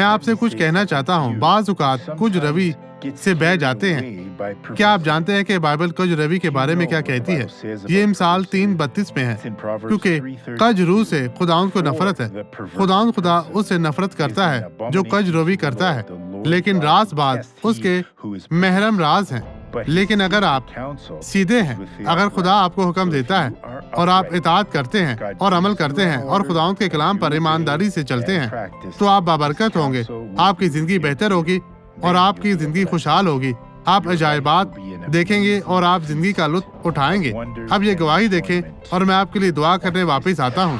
میں آپ سے کچھ کہنا چاہتا ہوں. بعض اوقات کچھ روی سے بہہ جاتے ہیں. کیا آپ جانتے ہیں کہ بائبل کج روی کے بارے میں کیا کہتی ہے؟ یہ مثال 3:32 میں ہے. کیونکہ کج روح سے خداوند کو نفرت ہے. خدا اس سے نفرت کرتا ہے جو کج روی کرتا ہے، لیکن راز بات اس کے محرم راز ہیں. لیکن اگر آپ سیدھے ہیں، اگر خدا آپ کو حکم دیتا ہے اور آپ اطاعت کرتے ہیں اور عمل کرتے ہیں اور خداوند کے کلام پر ایمانداری سے چلتے ہیں، تو آپ بابرکت ہوں گے. آپ کی زندگی بہتر ہوگی اور آپ کی زندگی خوشحال ہوگی. آپ عجائبات دیکھیں گے اور آپ زندگی کا لطف اٹھائیں گے. اب یہ گواہی دیکھیں اور میں آپ کے لیے دعا کرنے واپس آتا ہوں.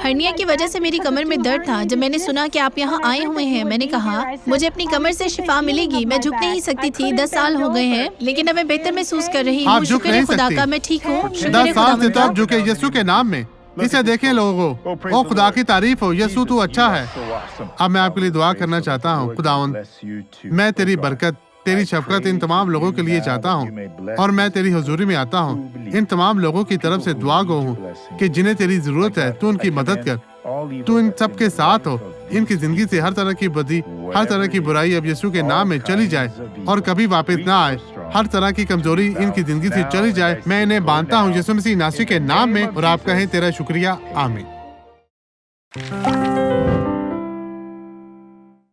ہرنیا کی وجہ سے میری کمر میں درد تھا. جب میں نے سنا کہ آپ یہاں آئے ہوئے ہیں، میں نے کہا مجھے اپنی کمر سے شفا ملے گی. میں جھک نہیں سکتی تھی. 10 سال ہو گئے ہیں، لیکن اب میں بہتر محسوس کر رہی ہوں. شکر ہے خدا کا میں ٹھیک ہوں. 10 سال سے تو آپ جھکے یسوع کے نام میں. اسے دیکھیں لوگوں. او خدا کی تعریف ہو. یسوع تو اچھا ہے. اب میں آپ کے لیے دعا کرنا چاہتا ہوں. خداوند، میں تیری برکت، تیری شفقت ان تمام لوگوں کے لیے چاہتا ہوں، اور میں تیری حضوری میں آتا ہوں. ان تمام لوگوں کی طرف سے دعا گو ہوں کہ جنہیں تیری ضرورت ہے، تو ان کی مدد کر. تو ان سب کے ساتھ ہو. ان کی زندگی سے ہر طرح کی بدی، ہر طرح کی برائی اب یسوع کے نام میں چلی جائے اور کبھی واپس نہ آئے. ہر طرح کی کمزوری ان کی زندگی سے چلی جائے. میں انہیں باندھتا ہوں یسوع مسیح ناصری کے نام میں، اور آپ کہیں تیرا شکریہ. آمین.